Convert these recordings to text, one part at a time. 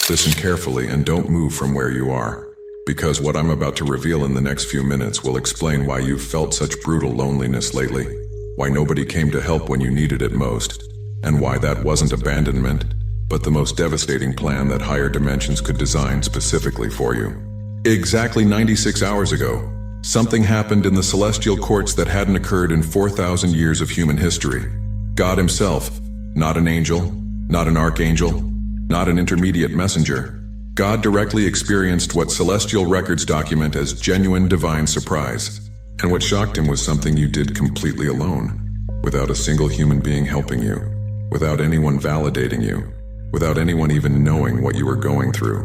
Listen carefully and don't move from where you are, because what I'm about to reveal in the next few minutes will explain why you've felt such brutal loneliness lately, why nobody came to help when you needed it most, and why that wasn't abandonment, but the most devastating plan that higher dimensions could design specifically for you. Exactly 96 hours ago, something happened in the celestial courts that hadn't occurred in 4,000 years of human history. God himself, not an angel, not an archangel, not an intermediate messenger. God directly experienced what celestial records document as genuine divine surprise. And what shocked him was something you did completely alone, without a single human being helping you, without anyone validating you, without anyone even knowing what you were going through.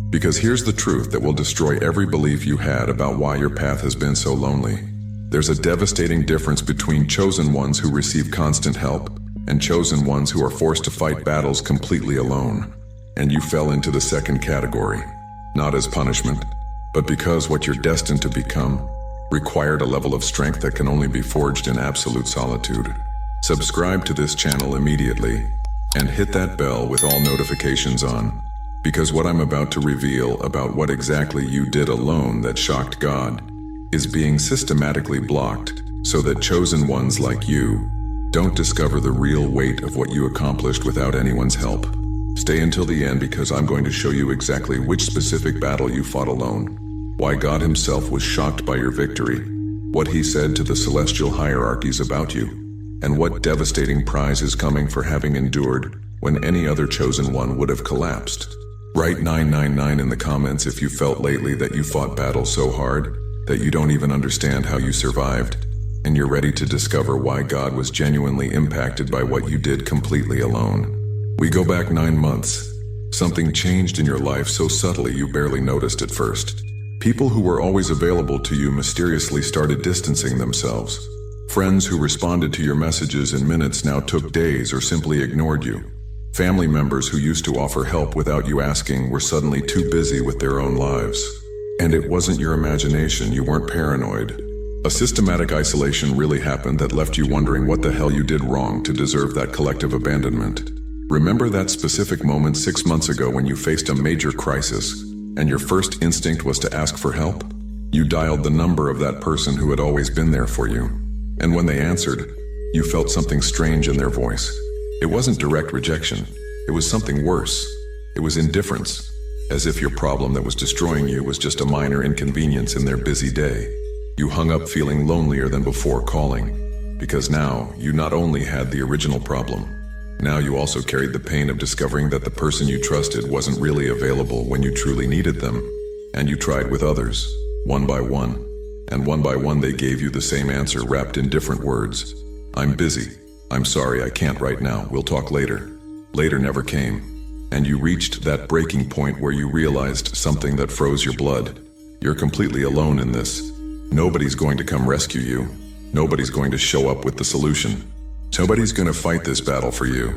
Because here's the truth that will destroy every belief you had about why your path has been so lonely. There's a devastating difference between chosen ones who receive constant help and chosen ones who are forced to fight battles completely alone. And you fell into the second category, not as punishment, but because what you're destined to become required a level of strength that can only be forged in absolute solitude. Subscribe to this channel immediately and hit that bell with all notifications on, because what I'm about to reveal about what exactly you did alone that shocked God is being systematically blocked so that chosen ones like you don't discover the real weight of what you accomplished without anyone's help. Stay until the end because I'm going to show you exactly which specific battle you fought alone, why God himself was shocked by your victory, what he said to the celestial hierarchies about you, and what devastating prize is coming for having endured when any other chosen one would have collapsed. Write 999 in the comments if you felt lately that you fought battles so hard that you don't even understand how you survived, and you're ready to discover why God was genuinely impacted by what you did completely alone. We go back 9 months. Something changed in your life so subtly you barely noticed at first. People who were always available to you mysteriously started distancing themselves. Friends who responded to your messages in minutes now took days or simply ignored you. Family members who used to offer help without you asking were suddenly too busy with their own lives. And it wasn't your imagination, you weren't paranoid. A systematic isolation really happened that left you wondering what the hell you did wrong to deserve that collective abandonment. Remember that specific moment 6 months ago when you faced a major crisis, and your first instinct was to ask for help? You dialed the number of that person who had always been there for you. And when they answered, you felt something strange in their voice. It wasn't direct rejection. It was something worse. It was indifference, as if your problem that was destroying you was just a minor inconvenience in their busy day. You hung up feeling lonelier than before calling, because now you not only had the original problem, now you also carried the pain of discovering that the person you trusted wasn't really available when you truly needed them. And you tried with others, one by one, and one by one they gave you the same answer wrapped in different words. I'm busy. I'm sorry, I can't right now. We'll talk later. Later never came. And you reached that breaking point where you realized something that froze your blood. You're completely alone in this. Nobody's going to come rescue you. Nobody's going to show up with the solution. Nobody's going to fight this battle for you.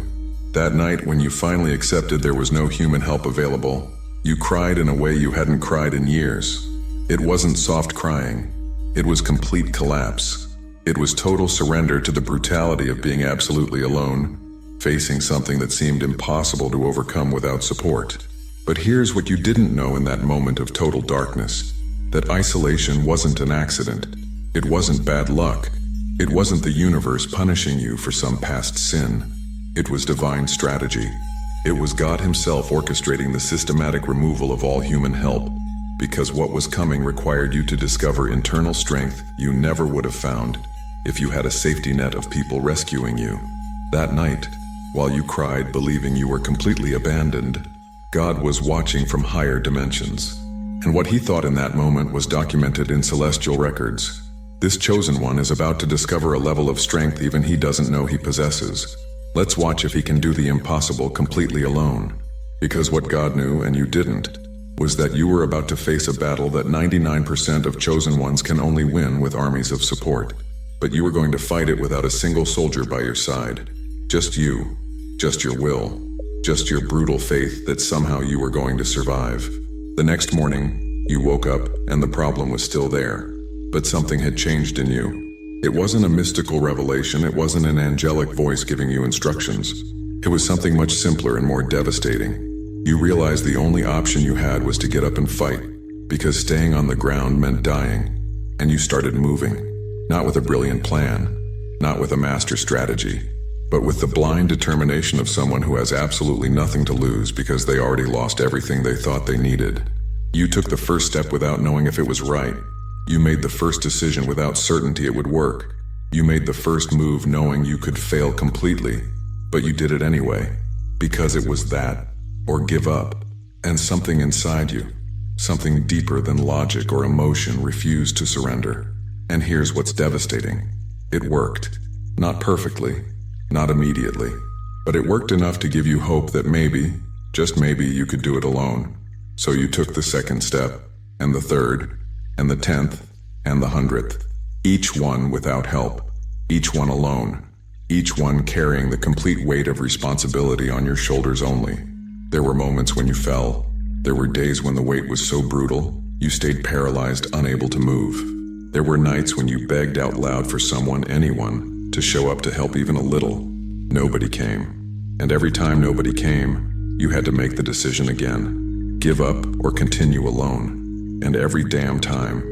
That night, when you finally accepted there was no human help available, you cried in a way you hadn't cried in years. It wasn't soft crying. It was complete collapse. It was total surrender to the brutality of being absolutely alone, facing something that seemed impossible to overcome without support. But here's what you didn't know in that moment of total darkness. That isolation wasn't an accident. It wasn't bad luck. It wasn't the universe punishing you for some past sin. It was divine strategy. It was God himself orchestrating the systematic removal of all human help, because what was coming required you to discover internal strength you never would have found if you had a safety net of people rescuing you. That night, while you cried believing you were completely abandoned, God was watching from higher dimensions. And what he thought in that moment was documented in celestial records. This chosen one is about to discover a level of strength even he doesn't know he possesses. Let's watch if he can do the impossible completely alone. Because what God knew, and you didn't, was that you were about to face a battle that 99% of chosen ones can only win with armies of support. But you were going to fight it without a single soldier by your side. Just you, just your will, just your brutal faith that somehow you were going to survive. The next morning, you woke up and the problem was still there, but something had changed in you. It wasn't a mystical revelation, it wasn't an angelic voice giving you instructions. It was something much simpler and more devastating. You realized the only option you had was to get up and fight, because staying on the ground meant dying. And you started moving, not with a brilliant plan, not with a master strategy, but with the blind determination of someone who has absolutely nothing to lose because they already lost everything they thought they needed. You took the first step without knowing if it was right. You made the first decision without certainty it would work. You made the first move knowing you could fail completely, but you did it anyway, because it was that, or give up, and something inside you, something deeper than logic or emotion, refused to surrender. And here's what's devastating. It worked. Not perfectly, not immediately, but it worked enough to give you hope that maybe, just maybe, you could do it alone. So you took the second step, and the third, and the 10th, and the 100th, each one without help, each one alone, each one carrying the complete weight of responsibility on your shoulders only. There were moments when you fell. There were days when the weight was so brutal, you stayed paralyzed, unable to move. There were nights when you begged out loud for someone, anyone, to show up to help even a little. Nobody came. And every time nobody came, you had to make the decision again. Give up or continue alone. And every damn time,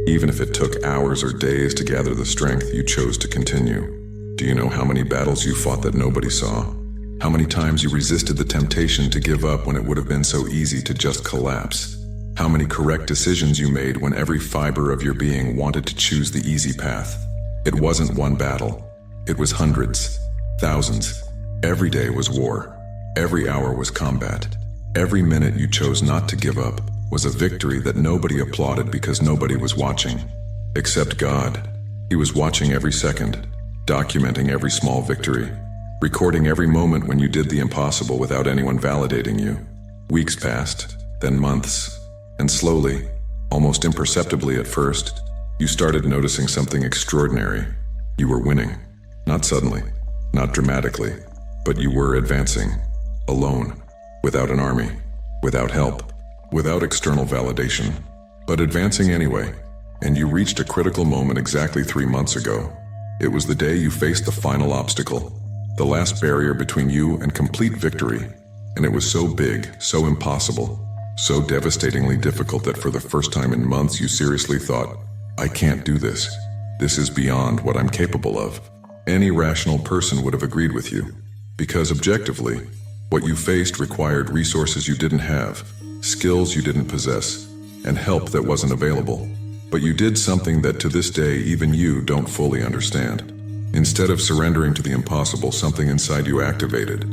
even if it took hours or days to gather the strength, you chose to continue. Do you know how many battles you fought that nobody saw? How many times you resisted the temptation to give up when it would have been so easy to just collapse? How many correct decisions you made when every fiber of your being wanted to choose the easy path? It wasn't one battle. It was hundreds, thousands. Every day was war. Every hour was combat. Every minute you chose not to give up was a victory that nobody applauded because nobody was watching. Except God. He was watching every second, documenting every small victory, recording every moment when you did the impossible without anyone validating you. Weeks passed, then months, and slowly, almost imperceptibly at first, you started noticing something extraordinary. You were winning. Not suddenly, not dramatically, but you were advancing, alone, without an army, without help, without external validation, but advancing anyway. And you reached a critical moment exactly 3 months ago. It was the day you faced the final obstacle, the last barrier between you and complete victory. And it was so big, so impossible, so devastatingly difficult that for the first time in months you seriously thought, I can't do this. This is beyond what I'm capable of. Any rational person would have agreed with you, because objectively, what you faced required resources you didn't have, skills you didn't possess, and help that wasn't available. But you did something that to this day even you don't fully understand. Instead of surrendering to the impossible, something inside you activated.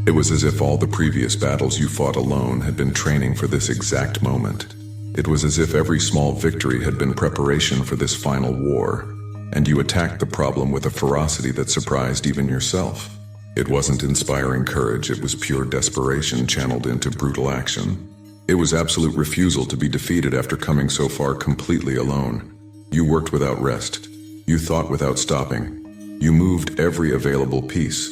It was as if all the previous battles you fought alone had been training for this exact moment. It was as if every small victory had been preparation for this final war, and you attacked the problem with a ferocity that surprised even yourself. It wasn't inspiring courage, it was pure desperation channeled into brutal action. It was absolute refusal to be defeated after coming so far completely alone. You worked without rest. You thought without stopping. You moved every available piece.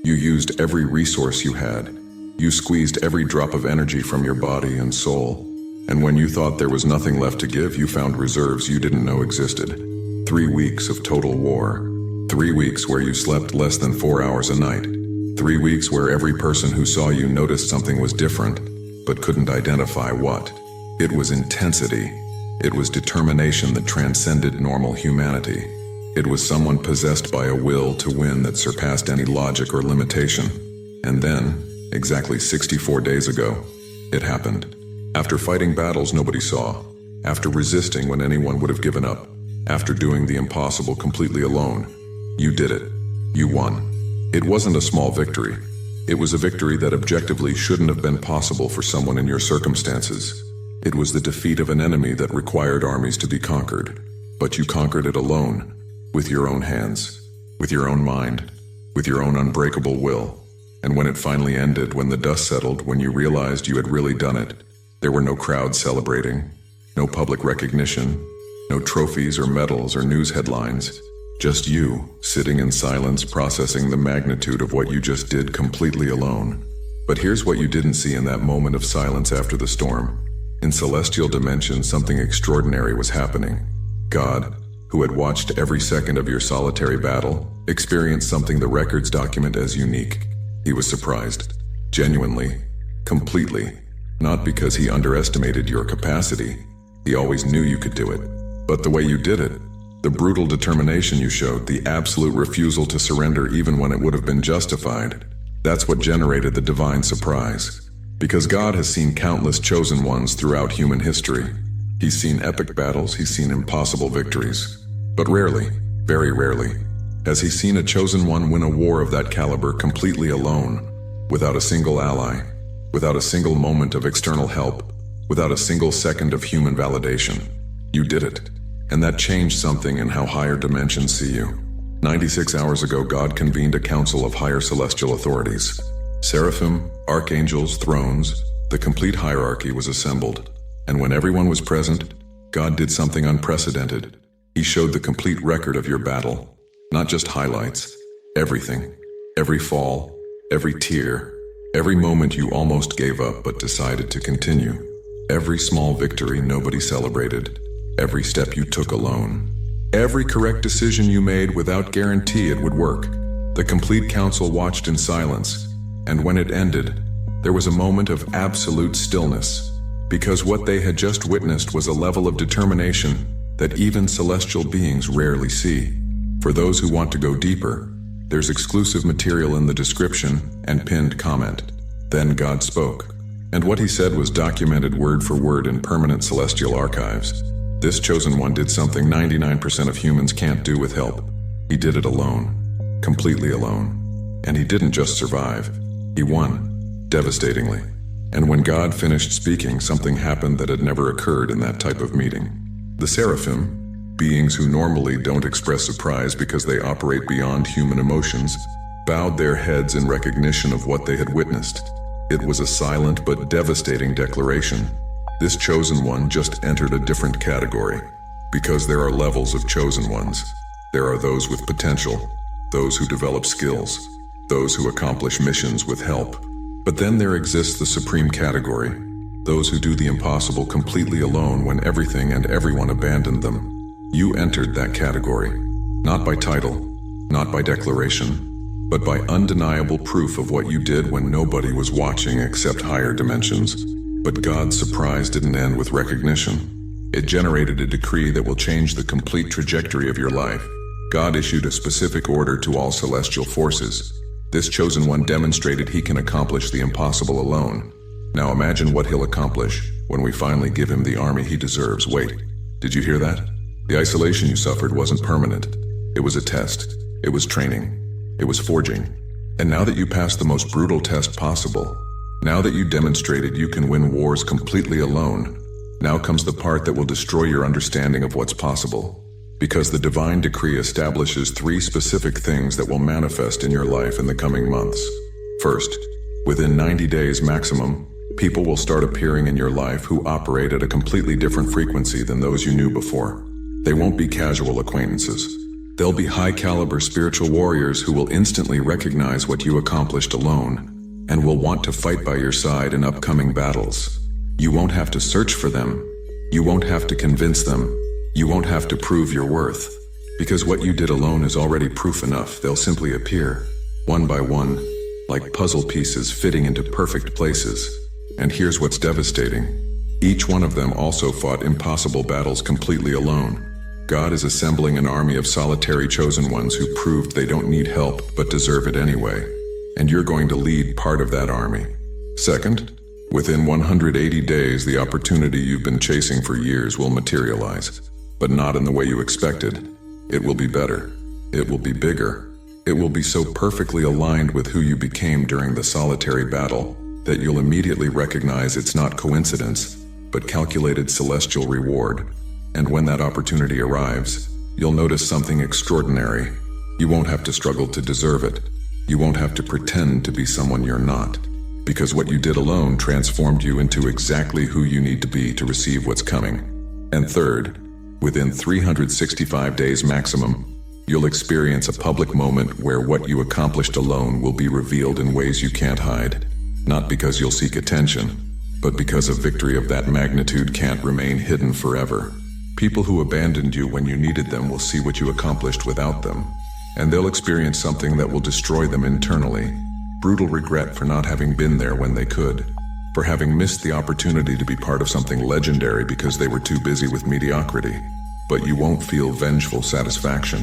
You used every resource you had. You squeezed every drop of energy from your body and soul. And when you thought there was nothing left to give, you found reserves you didn't know existed. 3 weeks of total war. 3 weeks where you slept less than 4 hours a night. 3 weeks where every person who saw you noticed something was different, but couldn't identify what. It was intensity. It was determination that transcended normal humanity. It was someone possessed by a will to win that surpassed any logic or limitation. And then, exactly 64 days ago, it happened. After fighting battles nobody saw, after resisting when anyone would have given up, after doing the impossible completely alone, you did it. You won. It wasn't a small victory. It was a victory that objectively shouldn't have been possible for someone in your circumstances. It was the defeat of an enemy that required armies to be conquered. But you conquered it alone, with your own hands, with your own mind, with your own unbreakable will. And when it finally ended, when the dust settled, when you realized you had really done it, there were no crowds celebrating, no public recognition, no trophies or medals or news headlines. Just you, sitting in silence, processing the magnitude of what you just did completely alone. But here's what you didn't see in that moment of silence after the storm. In celestial dimensions, something extraordinary was happening. God, who had watched every second of your solitary battle, experienced something the records document as unique. He was surprised. Genuinely. Completely. Not because he underestimated your capacity. He always knew you could do it. But the way you did it, the brutal determination you showed, the absolute refusal to surrender even when it would have been justified, that's what generated the divine surprise. Because God has seen countless chosen ones throughout human history. He's seen epic battles, he's seen impossible victories. But rarely, very rarely, has he seen a chosen one win a war of that caliber completely alone, without a single ally, without a single moment of external help, without a single second of human validation. You did it, and that changed something in how higher dimensions see you. 96 hours ago, God convened a council of higher celestial authorities. Seraphim, archangels, thrones, the complete hierarchy was assembled. And when everyone was present, God did something unprecedented. He showed the complete record of your battle, not just highlights, everything, every fall, every tear, every moment you almost gave up but decided to continue, every small victory nobody celebrated, every step you took alone, every correct decision you made without guarantee it would work. The complete council watched in silence, and when it ended, there was a moment of absolute stillness, because what they had just witnessed was a level of determination that even celestial beings rarely see. For those who want to go deeper, there's exclusive material in the description and pinned comment. Then God spoke, and what he said was documented word for word in permanent celestial archives. This chosen one did something 99% of humans can't do with help. He did it alone, completely alone. And he didn't just survive, he won, devastatingly. And when God finished speaking, something happened that had never occurred in that type of meeting. The seraphim, beings who normally don't express surprise because they operate beyond human emotions, bowed their heads in recognition of what they had witnessed. It was a silent but devastating declaration. This chosen one just entered a different category. Because there are levels of chosen ones. There are those with potential, those who develop skills, those who accomplish missions with help. But then there exists the supreme category, those who do the impossible completely alone when everything and everyone abandoned them. You entered that category, not by title, not by declaration, but by undeniable proof of what you did when nobody was watching except higher dimensions. But God's surprise didn't end with recognition. It generated a decree that will change the complete trajectory of your life. God issued a specific order to all celestial forces. This chosen one demonstrated he can accomplish the impossible alone. Now imagine what he'll accomplish when we finally give him the army he deserves. Wait, did you hear that? The isolation you suffered wasn't permanent. It was a test. It was training. It was forging. And now that you passed the most brutal test possible, now that you demonstrated you can win wars completely alone, now comes the part that will destroy your understanding of what's possible. Because the divine decree establishes 3 specific things that will manifest in your life in the coming months. First, within 90 days maximum, people will start appearing in your life who operate at a completely different frequency than those you knew before. They won't be casual acquaintances. They'll be high-caliber spiritual warriors who will instantly recognize what you accomplished alone and will want to fight by your side in upcoming battles. You won't have to search for them. You won't have to convince them. You won't have to prove your worth. Because what you did alone is already proof enough. They'll simply appear, one by one, like puzzle pieces fitting into perfect places. And here's what's devastating. Each one of them also fought impossible battles completely alone. God is assembling an army of solitary chosen ones who proved they don't need help but deserve it anyway. And you're going to lead part of that army. Second, within 180 days, the opportunity you've been chasing for years will materialize. But not in the way you expected. It will be better. It will be bigger. It will be so perfectly aligned with who you became during the solitary battle that you'll immediately recognize it's not coincidence, but calculated celestial reward. And when that opportunity arrives, you'll notice something extraordinary. You won't have to struggle to deserve it. You won't have to pretend to be someone you're not. Because what you did alone transformed you into exactly who you need to be to receive what's coming. And third, within 365 days maximum, you'll experience a public moment where what you accomplished alone will be revealed in ways you can't hide. Not because you'll seek attention, but because a victory of that magnitude can't remain hidden forever. People who abandoned you when you needed them will see what you accomplished without them, and they'll experience something that will destroy them internally. Brutal regret for not having been there when they could. for having missed the opportunity to be part of something legendary because they were too busy with mediocrity. But you won't feel vengeful satisfaction.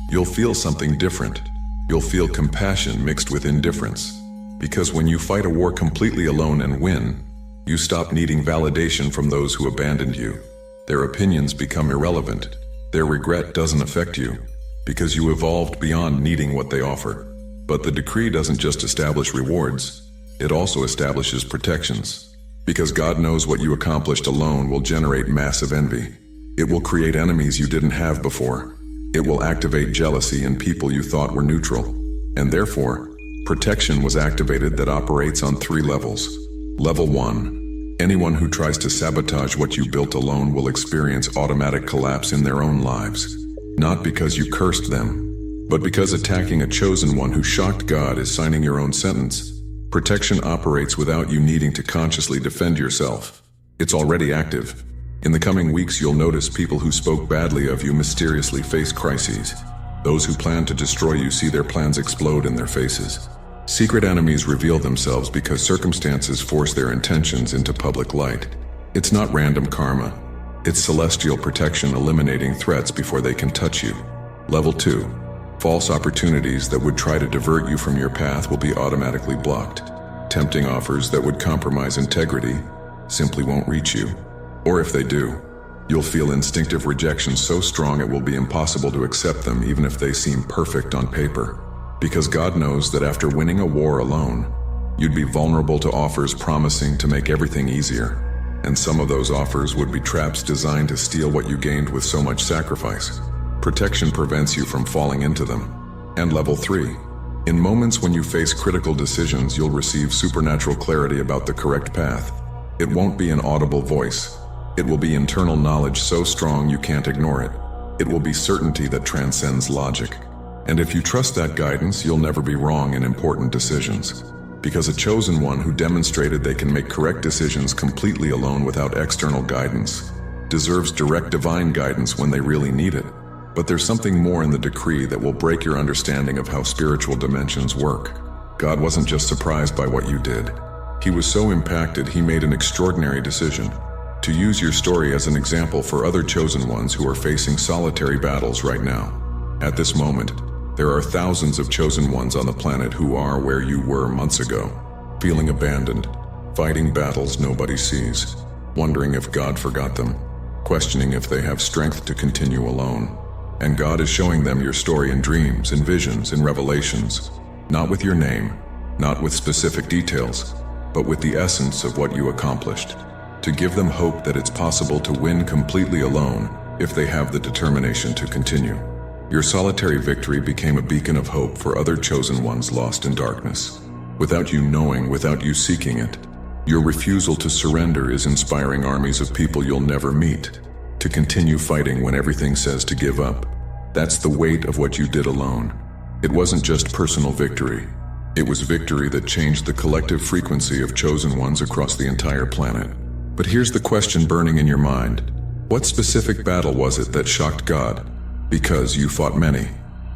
You'll feel something different. You'll feel compassion mixed with indifference. Because when you fight a war completely alone and win, you stop needing validation from those who abandoned you. Their opinions become irrelevant. Their regret doesn't affect you, because you evolved beyond needing what they offer. But the decree doesn't just establish rewards, it also establishes protections. Because God knows what you accomplished alone will generate massive envy. It will create enemies you didn't have before. It will activate jealousy in people you thought were neutral. And therefore, protection was activated that operates on 3 levels. Level 1. Anyone who tries to sabotage what you built alone will experience automatic collapse in their own lives. Not because you cursed them, but because attacking a chosen one who shocked God is signing your own sentence. Protection operates without you needing to consciously defend yourself. It's already active. In the coming weeks, you'll notice people who spoke badly of you mysteriously face crises. Those who plan to destroy you see their plans explode in their faces. Secret enemies reveal themselves because circumstances force their intentions into public light. It's not random karma. It's celestial protection eliminating threats before they can touch you. Level 2. False opportunities that would try to divert you from your path will be automatically blocked. Tempting offers that would compromise integrity simply won't reach you. Or if they do, you'll feel instinctive rejection so strong it will be impossible to accept them even if they seem perfect on paper. Because God knows that after winning a war alone, you'd be vulnerable to offers promising to make everything easier. And some of those offers would be traps designed to steal what you gained with so much sacrifice. Protection prevents you from falling into them. And level 3. In moments when you face critical decisions, you'll receive supernatural clarity about the correct path. It won't be an audible voice. It will be internal knowledge so strong you can't ignore it. It will be certainty that transcends logic. And if you trust that guidance, you'll never be wrong in important decisions. Because a chosen one who demonstrated they can make correct decisions completely alone without external guidance deserves direct divine guidance when they really need it. But there's something more in the decree that will break your understanding of how spiritual dimensions work. God wasn't just surprised by what you did. He was so impacted he made an extraordinary decision to use your story as an example for other chosen ones who are facing solitary battles right now. At this moment, there are thousands of chosen ones on the planet who are where you were months ago, feeling abandoned, fighting battles nobody sees, wondering if God forgot them, questioning if they have strength to continue alone. And God is showing them your story in dreams, in visions, in revelations, not with your name, not with specific details, but with the essence of what you accomplished, to give them hope that it's possible to win completely alone if they have the determination to continue. Your solitary victory became a beacon of hope for other chosen ones lost in darkness. Without you knowing, without you seeking it, your refusal to surrender is inspiring armies of people you'll never meet to continue fighting when everything says to give up. That's the weight of what you did alone. It wasn't just personal victory. It was victory that changed the collective frequency of chosen ones across the entire planet. But here's the question burning in your mind. What specific battle was it that shocked God? Because you fought many.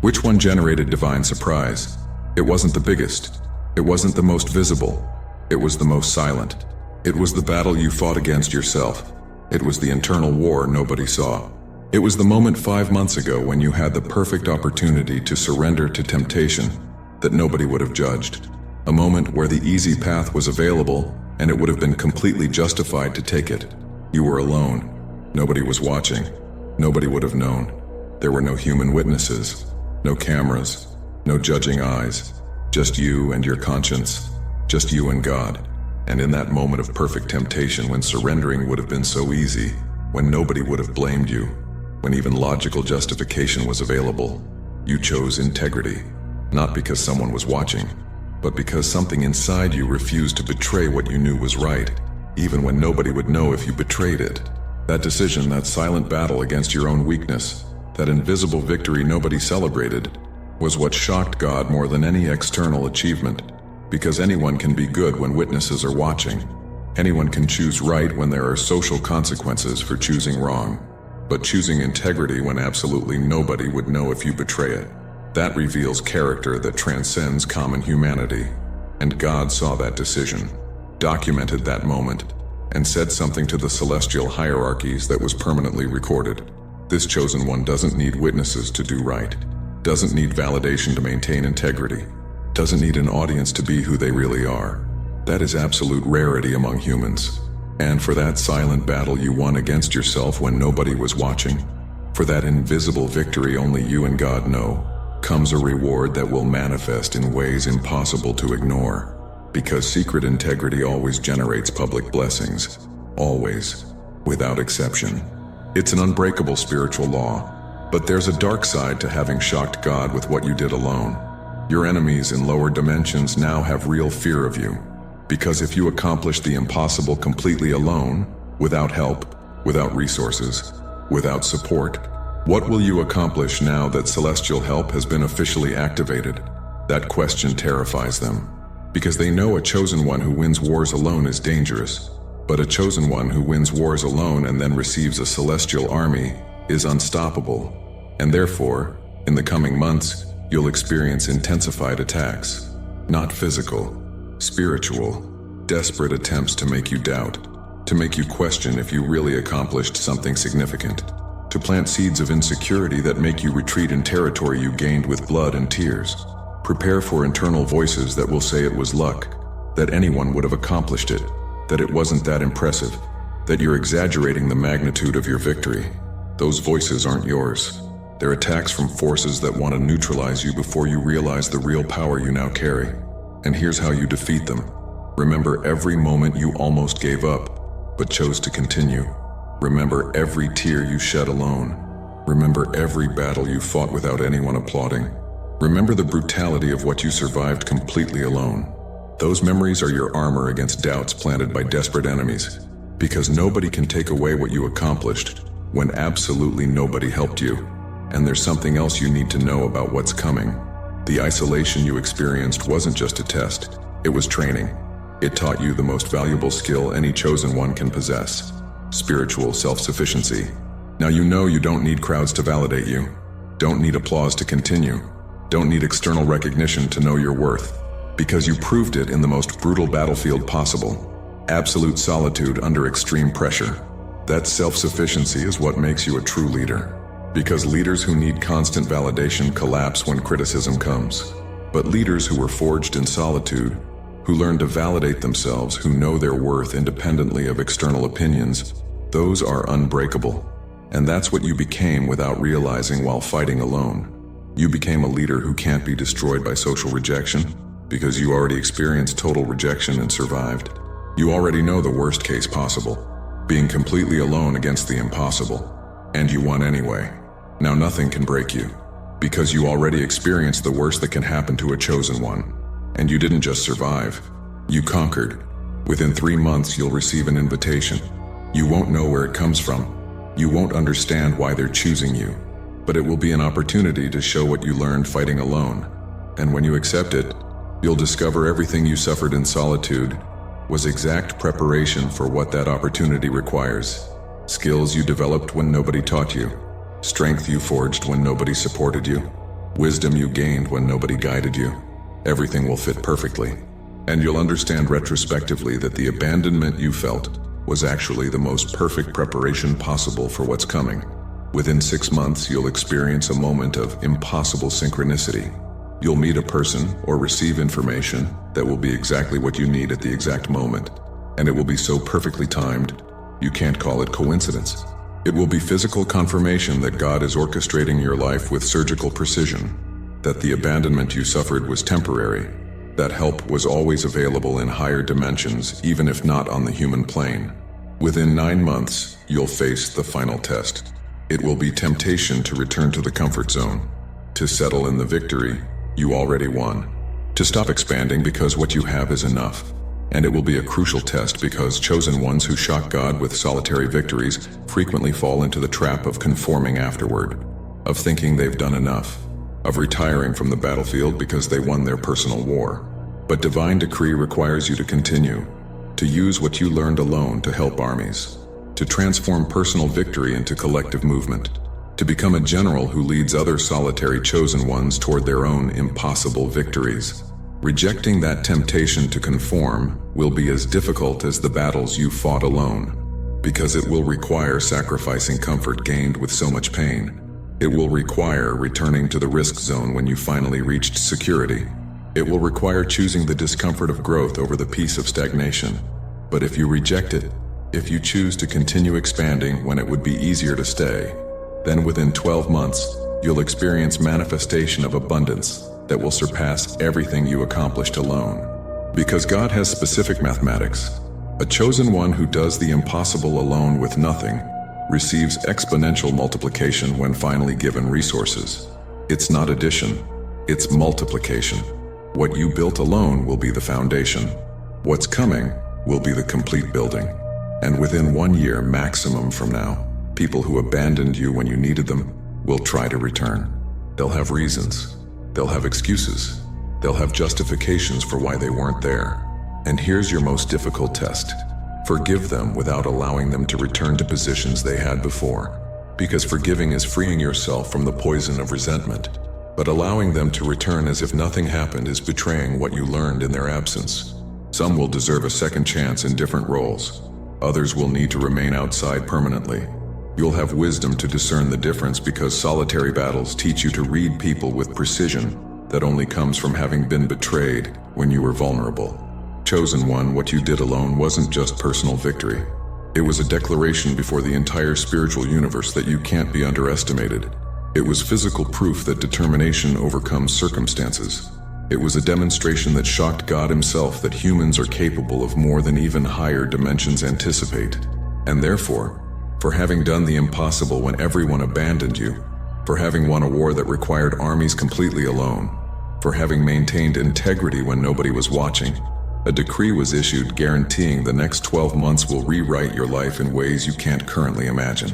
Which one generated divine surprise? It wasn't the biggest. It wasn't the most visible. It was the most silent. It was the battle you fought against yourself. It was the internal war nobody saw. It was the moment 5 months ago when you had the perfect opportunity to surrender to temptation that nobody would have judged. A moment where the easy path was available and it would have been completely justified to take it. You were alone. Nobody was watching. Nobody would have known. There were no human witnesses, no cameras, no judging eyes, just you and your conscience, just you and God. And in that moment of perfect temptation, when surrendering would have been so easy, when nobody would have blamed you, when even logical justification was available, you chose integrity, not because someone was watching, but because something inside you refused to betray what you knew was right, even when nobody would know if you betrayed it. That decision, that silent battle against your own weakness, that invisible victory nobody celebrated, was what shocked God more than any external achievement. Because anyone can be good when witnesses are watching. Anyone can choose right when there are social consequences for choosing wrong. But choosing integrity when absolutely nobody would know if you betray it, that reveals character that transcends common humanity. And God saw that decision. documented that moment, and said something to the celestial hierarchies that was permanently recorded. This chosen one doesn't need witnesses to do right, doesn't need validation to maintain integrity, doesn't need an audience to be who they really are. That is absolute rarity among humans. And for that silent battle you won against yourself when nobody was watching, for that invisible victory only you and God know, comes a reward that will manifest in ways impossible to ignore. Because secret integrity always generates public blessings. Always. Without exception. It's an unbreakable spiritual law. But there's a dark side to having shocked God with what you did alone. Your enemies in lower dimensions now have real fear of you. Because if you accomplish the impossible completely alone, without help, without resources, without support, what will you accomplish now that celestial help has been officially activated? That question terrifies them. Because they know a chosen one who wins wars alone is dangerous. But a chosen one who wins wars alone and then receives a celestial army is unstoppable. And therefore, in the coming months, you'll experience intensified attacks. Not physical, spiritual, desperate attempts to make you doubt, to make you question if you really accomplished something significant, to plant seeds of insecurity that make you retreat in territory you gained with blood and tears. Prepare for internal voices that will say it was luck, that anyone would have accomplished it, that it wasn't that impressive, that you're exaggerating the magnitude of your victory. Those voices aren't yours. They're attacks from forces that want to neutralize you before you realize the real power you now carry. And here's how you defeat them. Remember every moment you almost gave up, but chose to continue. Remember every tear you shed alone. Remember every battle you fought without anyone applauding. Remember the brutality of what you survived completely alone. Those memories are your armor against doubts planted by desperate enemies. Because nobody can take away what you accomplished when absolutely nobody helped you. And there's something else you need to know about what's coming. The isolation you experienced wasn't just a test, it was training. It taught you the most valuable skill any chosen one can possess: spiritual self-sufficiency. Now you know you don't need crowds to validate you, don't need applause to continue, don't need external recognition to know your worth, because you proved it in the most brutal battlefield possible. Absolute solitude under extreme pressure. That self-sufficiency is what makes you a true leader. Because leaders who need constant validation collapse when criticism comes. But leaders who were forged in solitude, who learn to validate themselves, who know their worth independently of external opinions, those are unbreakable. And that's what you became without realizing while fighting alone. You became a leader who can't be destroyed by social rejection, because you already experienced total rejection and survived. You already know the worst case possible, being completely alone against the impossible. And you won anyway. Now nothing can break you, because you already experienced the worst that can happen to a chosen one. And you didn't just survive, you conquered. Within 3 months you'll receive an invitation. You won't know where it comes from. You won't understand why they're choosing you. But it will be an opportunity to show what you learned fighting alone. And when you accept it, you'll discover everything you suffered in solitude was exact preparation for what that opportunity requires. Skills you developed when nobody taught you. Strength you forged when nobody supported you. Wisdom you gained when nobody guided you. Everything will fit perfectly. And you'll understand retrospectively that the abandonment you felt was actually the most perfect preparation possible for what's coming. Within 6 months, you'll experience a moment of impossible synchronicity. You'll meet a person or receive information that will be exactly what you need at the exact moment. And it will be so perfectly timed, you can't call it coincidence. It will be physical confirmation that God is orchestrating your life with surgical precision, that the abandonment you suffered was temporary, that help was always available in higher dimensions, even if not on the human plane. Within 9 months, you'll face the final test. It will be temptation to return to the comfort zone, to settle in the victory you already won, to stop expanding because what you have is enough. And it will be a crucial test because chosen ones who shock God with solitary victories frequently fall into the trap of conforming afterward, of thinking they've done enough, of retiring from the battlefield because they won their personal war. But divine decree requires you to continue, to use what you learned alone to help armies, to transform personal victory into collective movement, to become a general who leads other solitary chosen ones toward their own impossible victories. Rejecting that temptation to conform will be as difficult as the battles you fought alone, because it will require sacrificing comfort gained with so much pain. It will require returning to the risk zone when you finally reached security. It will require choosing the discomfort of growth over the peace of stagnation. But if you reject it, if you choose to continue expanding when it would be easier to stay, then within 12 months, you'll experience manifestation of abundance that will surpass everything you accomplished alone. Because God has specific mathematics. A chosen one who does the impossible alone with nothing receives exponential multiplication when finally given resources. It's not addition, it's multiplication. What you built alone will be the foundation. What's coming will be the complete building. And within 1 year maximum from now, people who abandoned you when you needed them will try to return. They'll have reasons. They'll have excuses. They'll have justifications for why they weren't there. And here's your most difficult test. Forgive them without allowing them to return to positions they had before. Because forgiving is freeing yourself from the poison of resentment. But allowing them to return as if nothing happened is betraying what you learned in their absence. Some will deserve a second chance in different roles. Others will need to remain outside permanently. You'll have wisdom to discern the difference because solitary battles teach you to read people with precision that only comes from having been betrayed when you were vulnerable. Chosen one, what you did alone wasn't just personal victory. It was a declaration before the entire spiritual universe that you can't be underestimated. It was physical proof that determination overcomes circumstances. It was a demonstration that shocked God himself that humans are capable of more than even higher dimensions anticipate. And therefore, for having done the impossible when everyone abandoned you, for having won a war that required armies completely alone, for having maintained integrity when nobody was watching, a decree was issued guaranteeing the next 12 months will rewrite your life in ways you can't currently imagine.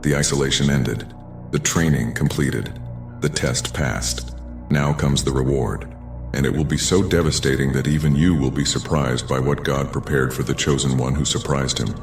The isolation ended. The training completed. The test passed. Now comes the reward. And it will be so devastating that even you will be surprised by what God prepared for the chosen one who surprised him.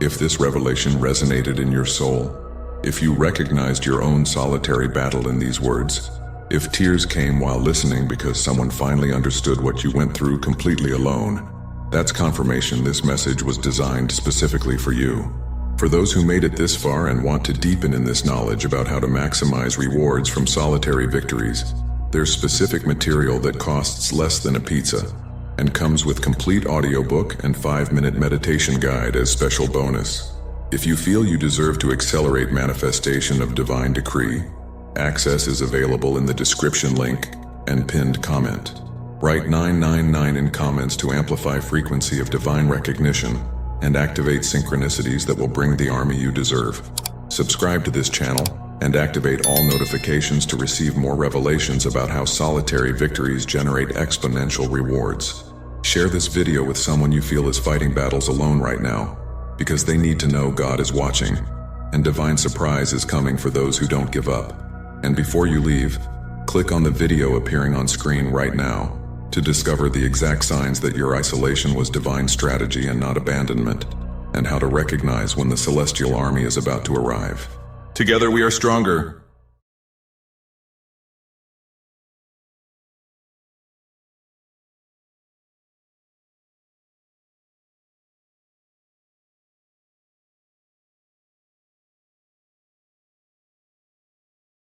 If this revelation resonated in your soul, if you recognized your own solitary battle in these words, if tears came while listening because someone finally understood what you went through completely alone, that's confirmation this message was designed specifically for you. For those who made it this far and want to deepen in this knowledge about how to maximize rewards from solitary victories, there's specific material that costs less than a pizza and comes with complete audiobook and 5-minute meditation guide as special bonus. If you feel you deserve to accelerate manifestation of divine decree, access is available in the description link and pinned comment. Write 999 in comments to amplify frequency of divine recognition and activate synchronicities that will bring the army you deserve. Subscribe to this channel and activate all notifications to receive more revelations about how solitary victories generate exponential rewards. Share this video with someone you feel is fighting battles alone right now, because they need to know God is watching, and divine surprise is coming for those who don't give up. And before you leave, click on the video appearing on screen right now to discover the exact signs that your isolation was divine strategy and not abandonment, and how to recognize when the celestial army is about to arrive. Together we are stronger.